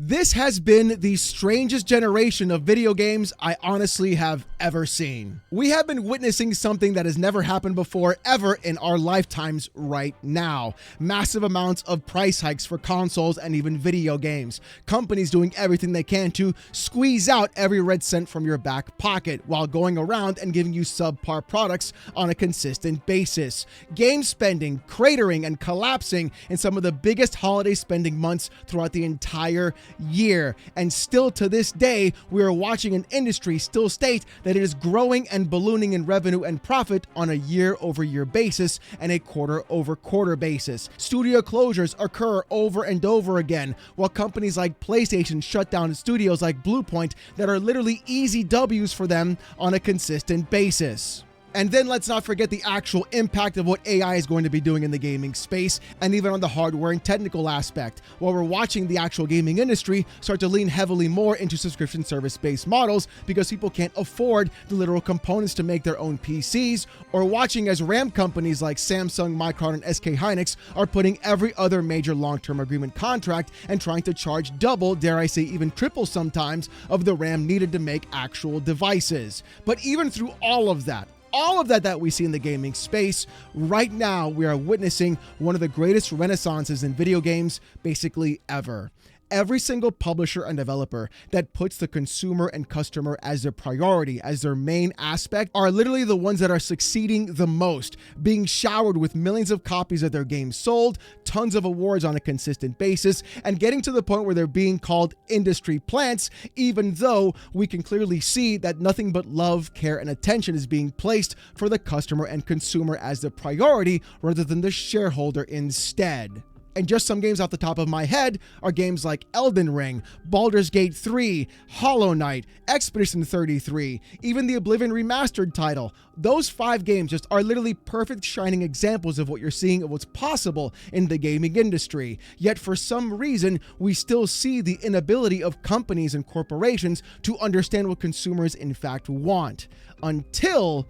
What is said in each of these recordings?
This has been the strangest generation of video games I honestly have ever seen. We have been witnessing something that has never happened before ever in our lifetimes right now. Massive amounts of price hikes for consoles and even video games. Companies doing everything they can to squeeze out every red cent from your back pocket while going around and giving you subpar products on a consistent basis. Game spending cratering and collapsing in some of the biggest holiday spending months throughout the entire year, and still to this day we are watching an industry still state that it is growing and ballooning in revenue and profit on a year-over-year basis and a quarter-over-quarter basis. Studio closures occur over and over again, while companies like PlayStation shut down studios like Bluepoint that are literally easy W's for them on a consistent basis. And then let's not forget the actual impact of what AI is going to be doing in the gaming space, and even on the hardware and technical aspect, while we're watching the actual gaming industry start to lean heavily more into subscription service-based models because people can't afford the literal components to make their own PCs, or watching as RAM companies like Samsung, Micron, and SK Hynix are putting every other major long-term agreement contract and trying to charge double, dare I say even triple sometimes, of the RAM needed to make actual devices. But even through all of that we see in the gaming space, right now we are witnessing one of the greatest renaissances in video games basically ever. Every single publisher and developer that puts the consumer and customer as their priority, as their main aspect, are literally the ones that are succeeding the most, being showered with millions of copies of their games sold, tons of awards on a consistent basis, and getting to the point where they're being called industry plants, even though we can clearly see that nothing but love, care, and attention is being placed for the customer and consumer as the priority rather than the shareholder instead. And just some games off the top of my head are games like Elden Ring, Baldur's Gate 3, Hollow Knight, Expedition 33, even the Oblivion Remastered title. Those 5 games just are literally perfect shining examples of what you're seeing of what's possible in the gaming industry. Yet for some reason, we still see the inability of companies and corporations to understand what consumers in fact want. Until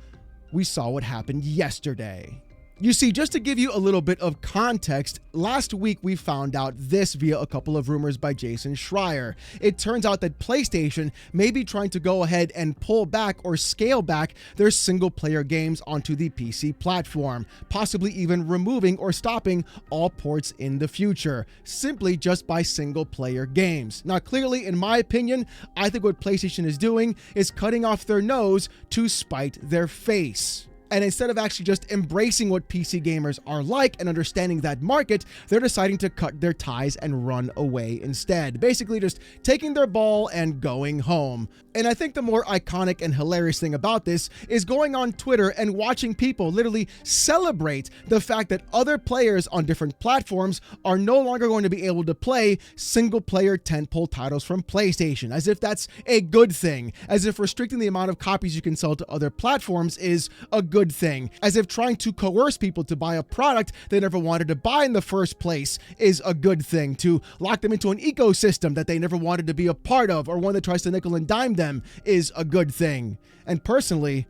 we saw what happened yesterday. You see, just to give you a little bit of context, last week we found out this via a couple of rumors by Jason Schreier. It turns out that PlayStation may be trying to go ahead and pull back or scale back their single-player games onto the PC platform, possibly even removing or stopping all ports in the future, simply just by single-player games. Now, clearly, in my opinion, I think what PlayStation is doing is cutting off their nose to spite their face. And instead of actually just embracing what PC gamers are like and understanding that market, they're deciding to cut their ties and run away instead. Basically just taking their ball and going home. And I think the more iconic and hilarious thing about this is going on Twitter and watching people literally celebrate the fact that other players on different platforms are no longer going to be able to play single-player tentpole titles from PlayStation, as if that's a good thing, as if restricting the amount of copies you can sell to other platforms is a good thing, as if trying to coerce people to buy a product they never wanted to buy in the first place is a good thing, to lock them into an ecosystem that they never wanted to be a part of, or one that tries to nickel and dime them is a good thing. And personally,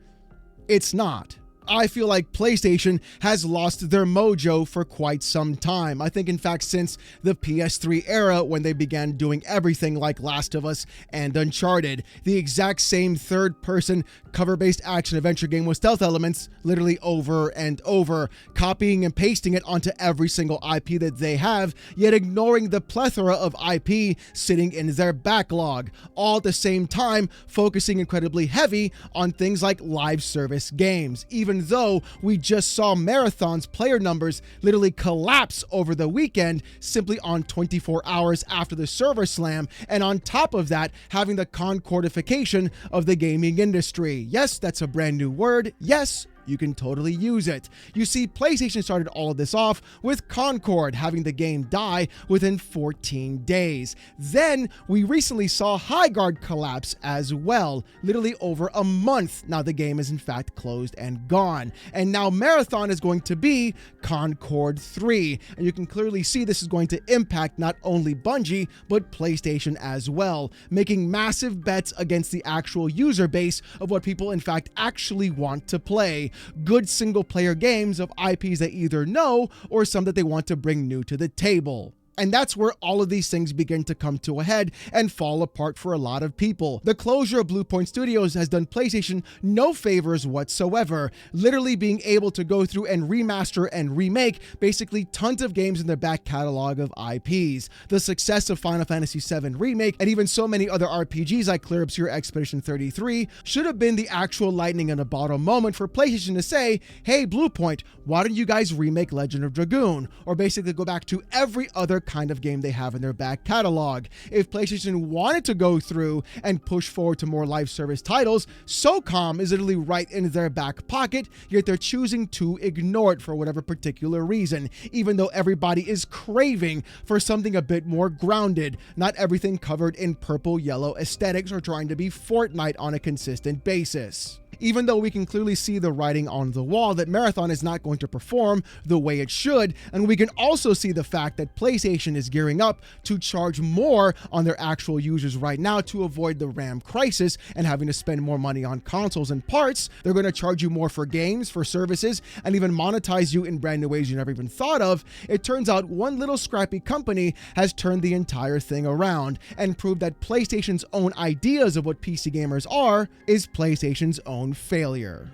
it's not. I feel like PlayStation has lost their mojo for quite some time. I think, in fact, since the PS3 era, when they began doing everything like Last of Us and Uncharted, the exact same third-person cover-based action-adventure game with stealth elements literally over and over, copying and pasting it onto every single IP that they have, yet ignoring the plethora of IP sitting in their backlog, all at the same time focusing incredibly heavy on things like live service games, even though we just saw Marathon's player numbers literally collapse over the weekend simply on 24 hours after the server slam, and on top of that, having the concordification of the gaming industry. Yes, that's a brand new word. Yes, you can totally use it. You see, PlayStation started all of this off with Concord having the game die within 14 days. Then we recently saw Highguard collapse as well, literally over a month. Now the game is in fact closed and gone. And now Marathon is going to be Concord 3. And you can clearly see this is going to impact not only Bungie, but PlayStation as well, making massive bets against the actual user base of what people in fact actually want to play. Good single-player games of IPs they either know or some that they want to bring new to the table. And that's where all of these things begin to come to a head and fall apart for a lot of people. The closure of Bluepoint Studios has done PlayStation no favors whatsoever, literally being able to go through and remaster and remake basically tons of games in their back catalog of IPs. The success of Final Fantasy VII Remake and even so many other RPGs like Clear Obscure Expedition 33 should have been the actual lightning in a bottle moment for PlayStation to say, hey Bluepoint, why don't you guys remake Legend of Dragoon? Or basically go back to every other kind of game they have in their back catalog. If PlayStation wanted to go through and push forward to more live service titles, SOCOM is literally right in their back pocket, yet they're choosing to ignore it for whatever particular reason, even though everybody is craving for something a bit more grounded, not everything covered in purple, yellow aesthetics or trying to be Fortnite on a consistent basis. Even though we can clearly see the writing on the wall that Marathon is not going to perform the way it should, and we can also see the fact that PlayStation is gearing up to charge more on their actual users right now to avoid the RAM crisis and having to spend more money on consoles and parts. They're going to charge you more for games, for services, and even monetize you in brand new ways you never even thought of. It turns out one little scrappy company has turned the entire thing around and proved that PlayStation's own ideas of what PC gamers are is PlayStation's own failure.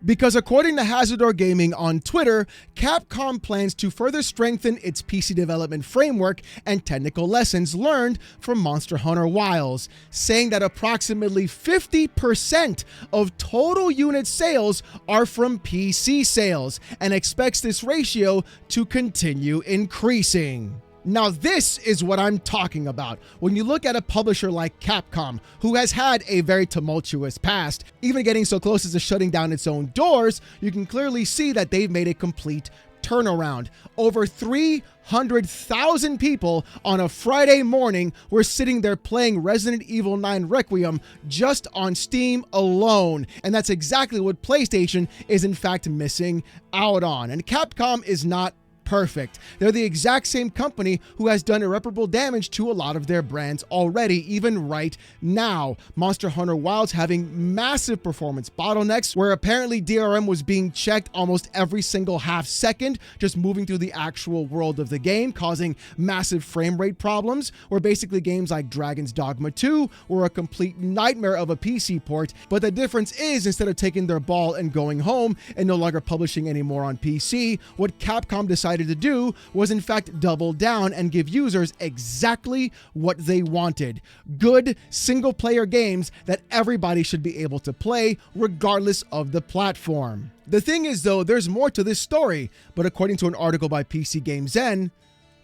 Because according to Hazardor Gaming on Twitter, Capcom plans to further strengthen its PC development framework and technical lessons learned from Monster Hunter Wilds, saying that approximately 50% of total unit sales are from PC sales and expects this ratio to continue increasing. Now this is what I'm talking about. When you look at a publisher like Capcom, who has had a very tumultuous past, even getting so close as to shutting down its own doors, you can clearly see that they've made a complete turnaround. Over 300,000 people on a Friday morning were sitting there playing Resident Evil 9 Requiem just on Steam alone. And that's exactly what PlayStation is in fact missing out on. And Capcom is not perfect. They're the exact same company who has done irreparable damage to a lot of their brands already, even right now. Monster Hunter Wilds having massive performance bottlenecks, where apparently DRM was being checked almost every single half second, just moving through the actual world of the game, causing massive frame rate problems, where basically games like Dragon's Dogma 2 were a complete nightmare of a PC port. But the difference is, instead of taking their ball and going home and no longer publishing anymore on PC, what Capcom decided to do was in fact double down and give users exactly what they wanted: good single player games that everybody should be able to play regardless of the platform. The thing is though, there's more to this story, but according to an article by PC Game Zen,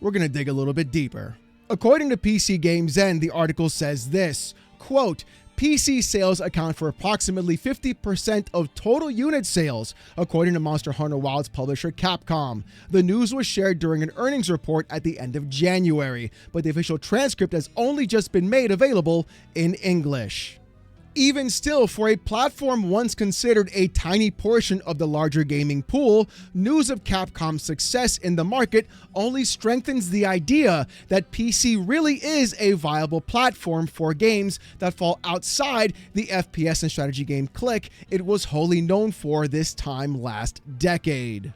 we're gonna dig a little bit deeper. According to PC Game Zen, the article says this, quote, PC sales account for approximately 50% of total unit sales, according to Monster Hunter Wilds publisher Capcom. The news was shared during an earnings report at the end of January, but the official transcript has only just been made available in English. Even still, for a platform once considered a tiny portion of the larger gaming pool, news of Capcom's success in the market only strengthens the idea that PC really is a viable platform for games that fall outside the FPS and strategy game clique it was wholly known for this time last decade.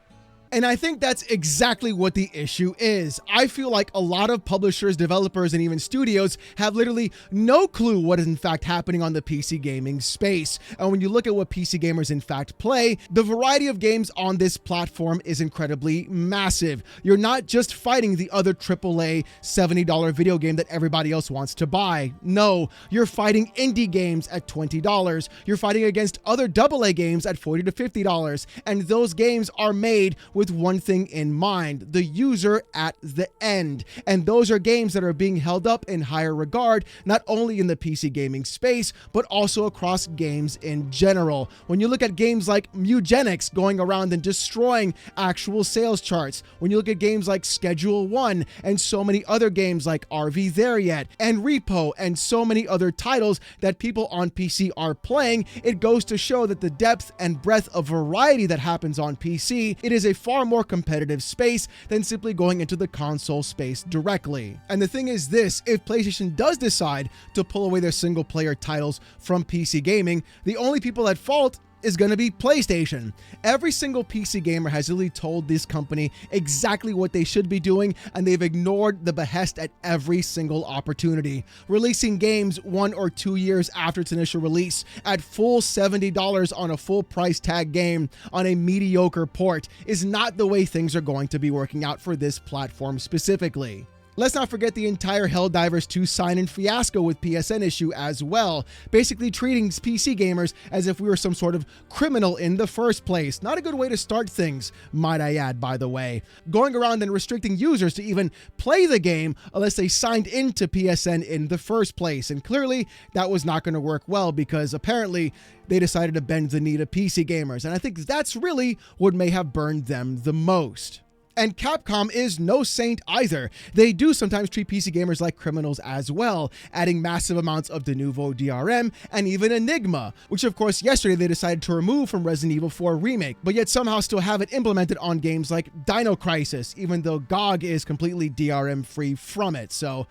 And I think that's exactly what the issue is. I feel like a lot of publishers, developers, and even studios have literally no clue what is in fact happening on the PC gaming space. And when you look at what PC gamers in fact play, the variety of games on this platform is incredibly massive. You're not just fighting the other AAA $70 video game that everybody else wants to buy. No, you're fighting indie games at $20. You're fighting against other AA games at $40 to $50. And those games are made with one thing in mind: the user at the end. And those are games that are being held up in higher regard, not only in the PC gaming space, but also across games in general. When you look at games like Mugenics going around and destroying actual sales charts, when you look at games like Schedule 1 and so many other games like Are We There Yet and Repo and so many other titles that people on PC are playing, it goes to show that the depth and breadth of variety that happens on PC, it is a far more competitive space than simply going into the console space directly. And the thing is this: if PlayStation does decide to pull away their single player titles from PC gaming, the only people at fault is going to be PlayStation. Every single PC gamer has really told this company exactly what they should be doing, and they've ignored the behest at every single opportunity. Releasing games 1 or 2 years after its initial release at full $70 on a full price tag game on a mediocre port is not the way things are going to be working out for this platform specifically. Let's not forget the entire Helldivers 2 sign-in fiasco with PSN issue as well, basically treating PC gamers as if we were some sort of criminal in the first place. Not a good way to start things, might I add, by the way. Going around and restricting users to even play the game unless they signed into PSN in the first place. And clearly, that was not going to work well because apparently they decided to bend the knee to PC gamers. And I think that's really what may have burned them the most. And Capcom is no saint either. They do sometimes treat PC gamers like criminals as well, adding massive amounts of de novo DRM and even Enigma, which of course yesterday they decided to remove from Resident Evil 4 Remake, but yet somehow still have it implemented on games like Dino Crisis, even though GOG is completely DRM free from it. So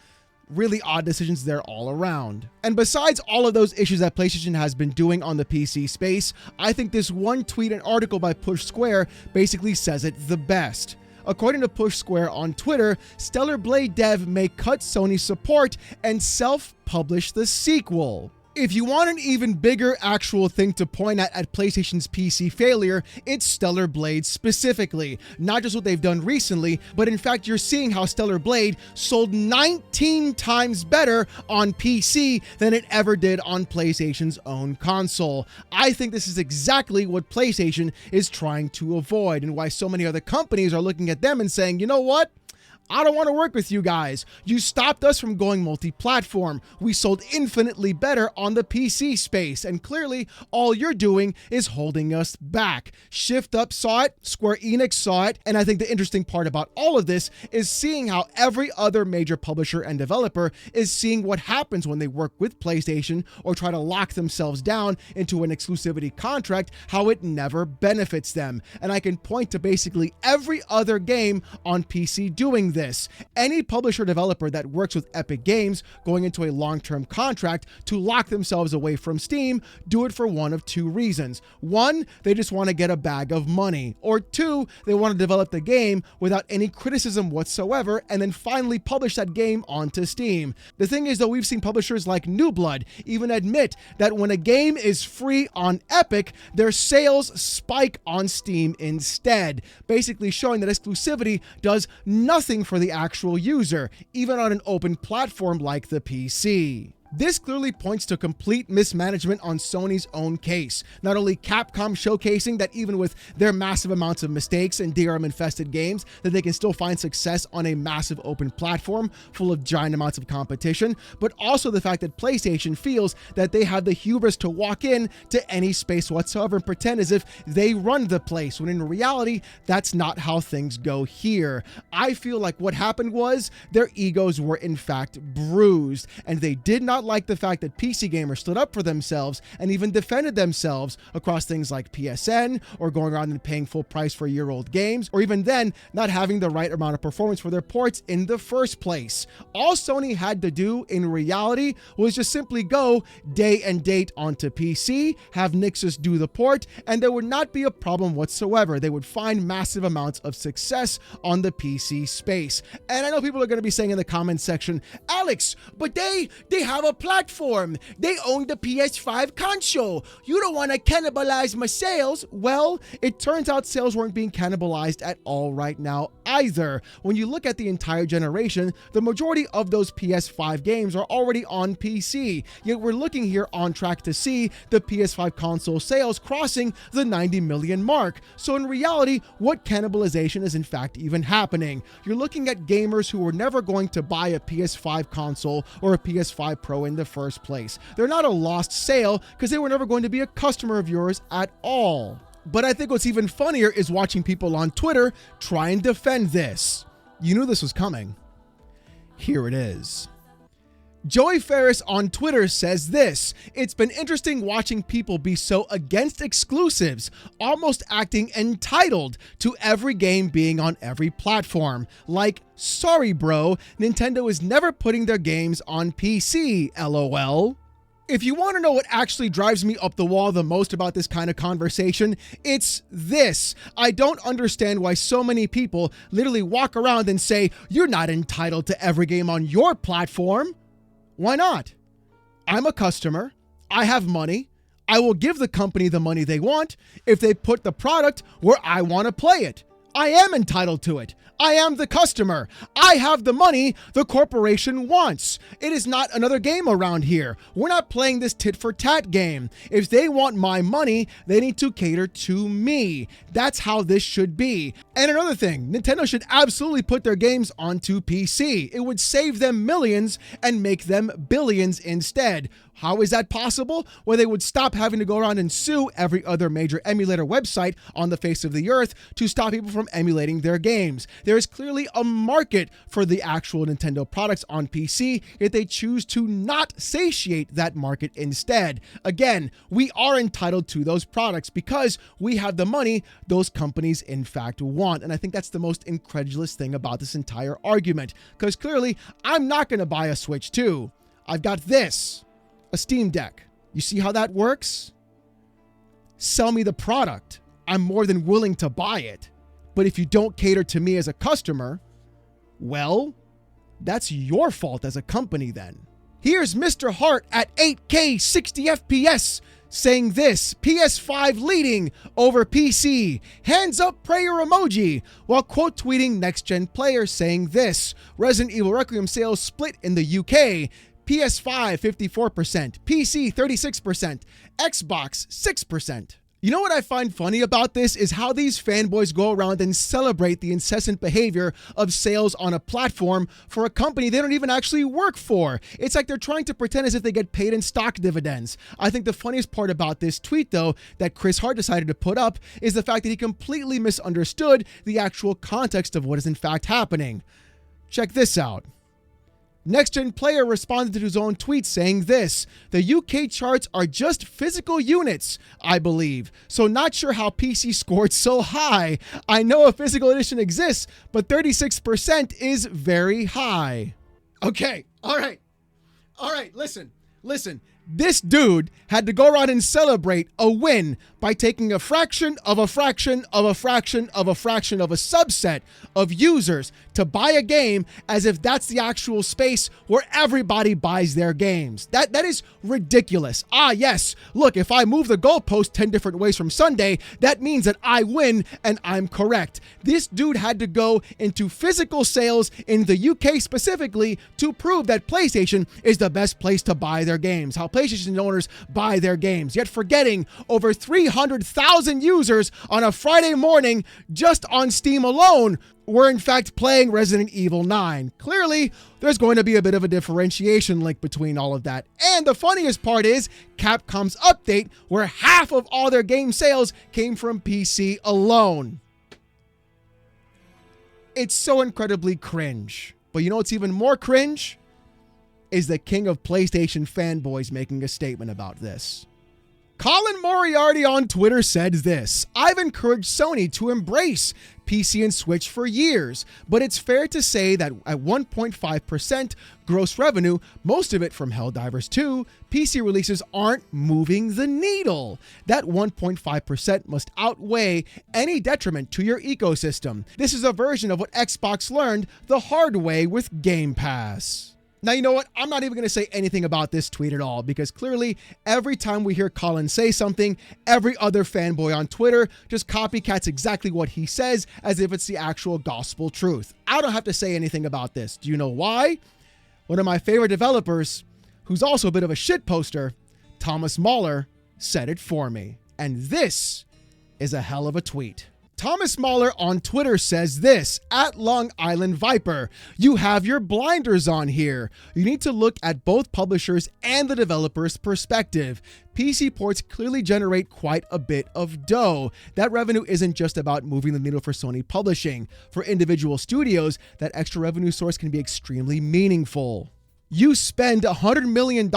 really odd decisions there all around. And besides all of those issues that PlayStation has been doing on the PC space, I think this one tweet and article by Push Square basically says it the best. According to Push Square on Twitter, Stellar Blade dev may cut Sony's support and self-publish the sequel. If you want an even bigger actual thing to point at PlayStation's PC failure, it's Stellar Blade specifically. Not just what they've done recently, but in fact, you're seeing how Stellar Blade sold 19 times better on PC than it ever did on PlayStation's own console. I think this is exactly what PlayStation is trying to avoid, and why so many other companies are looking at them and saying, you know what? I don't want to work with you guys. You stopped us from going multi-platform. We sold infinitely better on the PC space, and clearly all you're doing is holding us back. Shift Up saw it, Square Enix saw it, and I think the interesting part about all of this is seeing how every other major publisher and developer is seeing what happens when they work with PlayStation or try to lock themselves down into an exclusivity contract, how it never benefits them. And I can point to basically every other game on PC doing this. Any publisher developer that works with Epic Games going into a long-term contract to lock themselves away from Steam do it for one of two reasons. One, they just want to get a bag of money. Or two, they want to develop the game without any criticism whatsoever and then finally publish that game onto Steam. The thing is, though, we've seen publishers like New Blood even admit that when a game is free on Epic, their sales spike on Steam instead, basically showing that exclusivity does nothing for the actual user, even on an open platform like the PC. This clearly points to complete mismanagement on Sony's own case. Not only Capcom showcasing that even with their massive amounts of mistakes and DRM-infested games, that they can still find success on a massive open platform full of giant amounts of competition, but also the fact that PlayStation feels that they have the hubris to walk in to any space whatsoever and pretend as if they run the place, when in reality, that's not how things go here. I feel like what happened was their egos were in fact bruised, and they did not like the fact that PC gamers stood up for themselves and even defended themselves across things like PSN or going around and paying full price for year-old games, or even then not having the right amount of performance for their ports in the first place. All Sony had to do in reality was just simply go day and date onto PC, have Nixxes do the port, and there would not be a problem whatsoever. They would find massive amounts of success on the PC space. And I know people are going to be saying in the comments section, Alex, but they have a platform. They own the PS5 console. You don't want to cannibalize my sales. Well, it turns out sales weren't being cannibalized at all right now either. When you look at the entire generation, the majority of those PS5 games are already on PC. Yet we're looking here on track to see the PS5 console sales crossing the 90 million mark. So in reality, what cannibalization is in fact even happening? You're looking at gamers who were never going to buy a PS5 console or a PS5 Pro in the first place. They're not a lost sale because they were never going to be a customer of yours at all. But I think what's even funnier is watching people on Twitter try and defend this. You knew this was coming. Here it is. Joey Ferris on Twitter says this: "It's been interesting watching people be so against exclusives, almost acting entitled to every game being on every platform. Like, sorry bro, Nintendo is never putting their games on PC, LOL." If you want to know what actually drives me up the wall the most about this kind of conversation, it's this. I don't understand why so many people literally walk around and say, you're not entitled to every game on your platform. Why not? I'm a customer. I have money. I will give the company the money they want if they put the product where I want to play it. I am entitled to it. I am the customer. I have the money the corporation wants. It is not another game around here. We're not playing this tit for tat game. If they want my money, they need to cater to me. That's how this should be. And another thing, Nintendo should absolutely put their games onto PC. It would save them millions and make them billions instead. How is that possible? Well, they would stop having to go around and sue every other major emulator website on the face of the earth to stop people from emulating their games. There is clearly a market for the actual Nintendo products on PC, yet they choose to not satiate that market instead. Again, we are entitled to those products because we have the money those companies in fact want. And I think that's the most incredulous thing about this entire argument, because clearly I'm not going to buy a Switch 2. I've got this. A Steam Deck. You see how that works? Sell me the product. I'm more than willing to buy it. But if you don't cater to me as a customer, well, that's your fault as a company then. Here's Mr. Hart at 8K 60 FPS saying this: PS5 leading over PC. Hands up prayer emoji, while quote tweeting next gen player saying this: Resident Evil Requiem sales split in the UK. PS5 54%, PC 36%, Xbox 6%. You know what I find funny about this is how these fanboys go around and celebrate the incessant behavior of sales on a platform for a company they don't even actually work for. It's like they're trying to pretend as if they get paid in stock dividends. I think the funniest part about this tweet, though, that Chris Hart decided to put up is the fact that he completely misunderstood the actual context of what is in fact happening. Check this out. Next Gen Player responded to his own tweet saying this: the UK charts are just physical units, I believe, so not sure how PC scored so high. I know a physical edition exists, but 36% is very high. Okay, all right, listen. This dude had to go around and celebrate a win by taking a fraction of a fraction of a fraction of a fraction of a subset of users to buy a game as if that's the actual space where everybody buys their games. That is ridiculous. Yes, look, if I move the goalpost 10 different ways from Sunday, that means that I win and I'm correct. This dude had to go into physical sales in the UK specifically to prove that PlayStation is the best place to buy their games, how PlayStation owners buy their games, yet forgetting over 300,000 users on a Friday morning just on Steam alone were in fact playing Resident Evil 9. Clearly, there's going to be a bit of a differentiation link between all of that. And the funniest part is Capcom's update, where half of all their game sales came from PC alone. It's so incredibly cringe. But you know what's even more cringe? Is the king of PlayStation fanboys making a statement about this. Colin Moriarty on Twitter said this: I've encouraged Sony to embrace PC and Switch for years, but it's fair to say that at 1.5% gross revenue, most of it from Helldivers 2, PC releases aren't moving the needle. That 1.5% must outweigh any detriment to your ecosystem. This is a version of what Xbox learned the hard way with Game Pass. Now, you know what? I'm not even going to say anything about this tweet at all, because clearly every time we hear Colin say something, every other fanboy on Twitter just copycats exactly what he says as if it's the actual gospel truth. I don't have to say anything about this. Do you know why? One of my favorite developers, who's also a bit of a shit poster, Thomas Mahler, said it for me. And this is a hell of a tweet. Thomas Mahler on Twitter says this: at Long Island Viper, you have your blinders on here. You need to look at both publishers and the developer's perspective. PC ports clearly generate quite a bit of dough. That revenue isn't just about moving the needle for Sony publishing. For individual studios, that extra revenue source can be extremely meaningful. You spend $100 million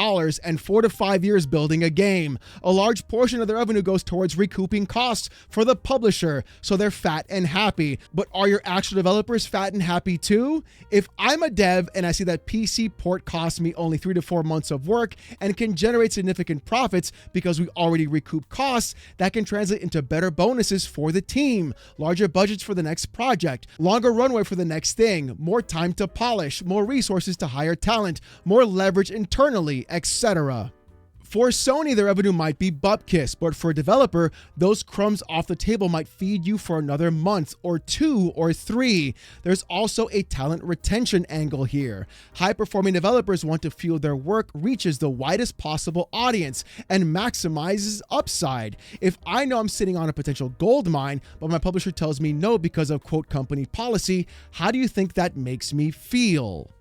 and 4 to 5 years building a game. A large portion of the revenue goes towards recouping costs for the publisher, so they're fat and happy. But are your actual developers fat and happy too? If I'm a dev and I see that PC port costs me only 3 to 4 months of work and can generate significant profits because we already recoup costs, that can translate into better bonuses for the team, larger budgets for the next project, longer runway for the next thing, more time to polish, more resources to hire talent, more leverage internally, etc. For Sony, the revenue might be bupkis, but for a developer, those crumbs off the table might feed you for another month or 2 or 3. There's also a talent retention angle here. High-performing developers want to feel their work reaches the widest possible audience and maximizes upside. If I know I'm sitting on a potential gold mine, but my publisher tells me no because of quote company policy, how do you think that makes me feel?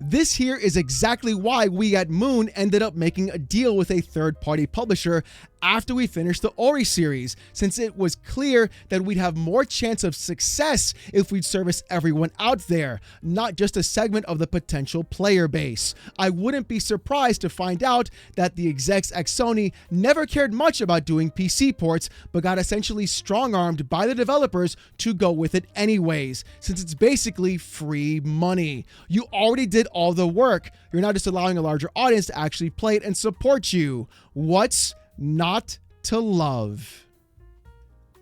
This here is exactly why we at Moon ended up making a deal with a third-party publisher after we finished the Ori series, since it was clear that we'd have more chance of success if we'd service everyone out there, not just a segment of the potential player base. I wouldn't be surprised to find out that the execs at Sony never cared much about doing PC ports, but got essentially strong-armed by the developers to go with it anyways, since it's basically free money. You already did all the work. You're now just allowing a larger audience to actually play it and support you. What's not to love?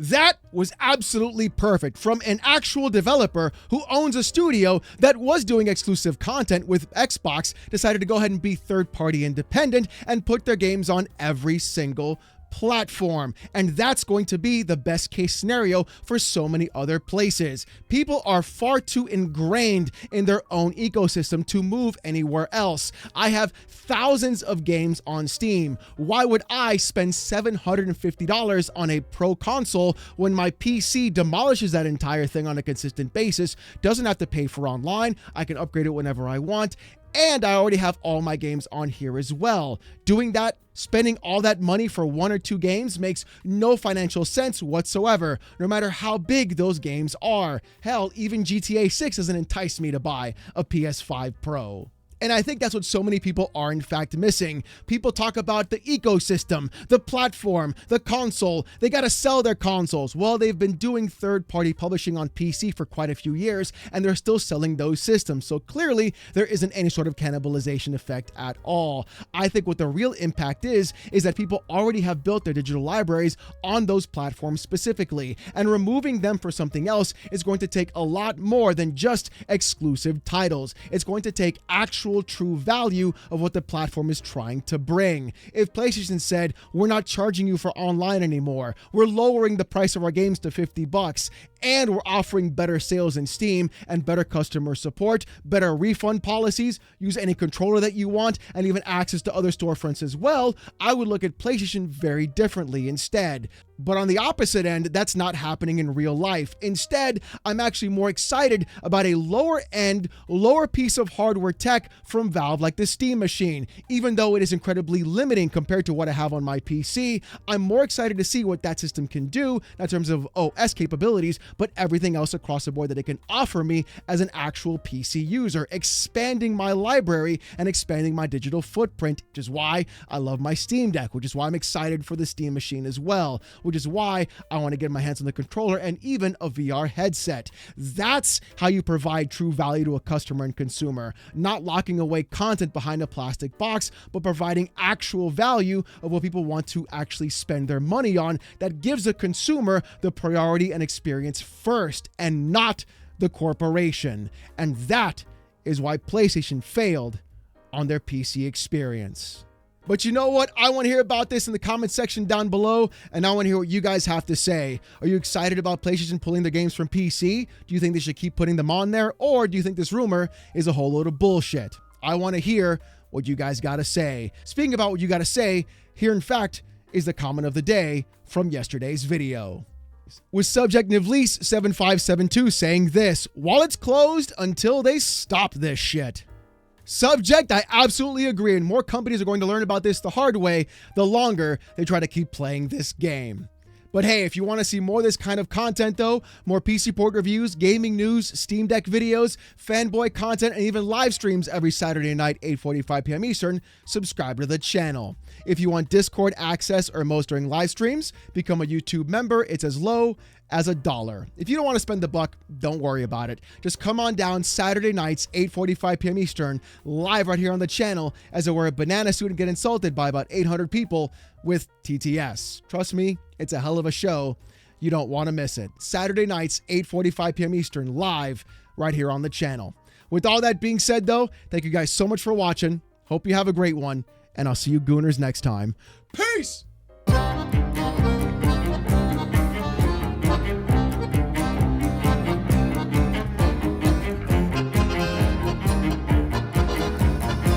That was absolutely perfect from an actual developer who owns a studio that was doing exclusive content with Xbox, decided to go ahead and be third-party independent and put their games on every single platform. And that's going to be the best case scenario for so many other places. People are far too ingrained in their own ecosystem to move anywhere else. I have thousands of games on Steam. Why would I spend $750 on a pro console when my PC demolishes that entire thing on a consistent basis, doesn't have to pay for online, I can upgrade it whenever I want, and I already have all my games on here as well. Doing that, spending all that money for 1 or 2 games makes no financial sense whatsoever, no matter how big those games are. Hell, even GTA 6 doesn't entice me to buy a PS5 Pro. And I think that's what so many people are in fact missing. People talk about the ecosystem, the platform, the console. They got to sell their consoles. Well, they've been doing third-party publishing on PC for quite a few years, and they're still selling those systems. So clearly, there isn't any sort of cannibalization effect at all. I think what the real impact is that people already have built their digital libraries on those platforms specifically, and removing them for something else is going to take a lot more than just exclusive titles. It's going to take actual true value of what the platform is trying to bring. If PlayStation said, we're not charging you for online anymore, we're lowering the price of our games to $50, and we're offering better sales in Steam and better customer support, better refund policies, use any controller that you want, and even access to other storefronts as well, I would look at PlayStation very differently instead. But on the opposite end, that's not happening in real life. Instead, I'm actually more excited about a lower end, lower piece of hardware tech from Valve like the Steam Machine. Even though it is incredibly limiting compared to what I have on my PC, I'm more excited to see what that system can do, not in terms of OS capabilities, but everything else across the board that it can offer me as an actual PC user, expanding my library and expanding my digital footprint, which is why I love my Steam Deck, which is why I'm excited for the Steam Machine as well, which is why I want to get my hands on the controller and even a VR headset. That's how you provide true value to a customer and consumer, not locking away content behind a plastic box, but providing actual value of what people want to actually spend their money on that gives the consumer the priority and experience first and not the corporation. And that is why PlayStation failed on their PC experience. But you know what? I want to hear about this in the comment section down below, and I want to hear what you guys have to say. Are you excited about PlayStation pulling their games from PC? Do you think they should keep putting them on there? Or do you think this rumor is a whole load of bullshit? I want to hear what you guys got to say. Speaking about what you got to say, here in fact is the comment of the day from yesterday's video. With subject Nivlease7572 saying this: while it's closed until they stop this shit. Subject, I absolutely agree, and more companies are going to learn about this the hard way the longer they try to keep playing this game. But hey, if you want to see more of this kind of content though, more PC port reviews, gaming news, Steam Deck videos, fanboy content, and even live streams every Saturday night, 8:45 p.m. Eastern, subscribe to the channel. If you want Discord access or most during live streams, become a YouTube member. It's as low as $1. If you don't want to spend the buck, don't worry about it. Just come on down Saturday nights, 8:45 p.m. Eastern, live right here on the channel as I wear a banana suit and get insulted by about 800 people with TTS. Trust me, it's a hell of a show. You don't want to miss it. Saturday nights, 8:45 p.m. Eastern, live right here on the channel. With all that being said, though, thank you guys so much for watching. Hope you have a great one, and I'll see you gooners next time. Peace!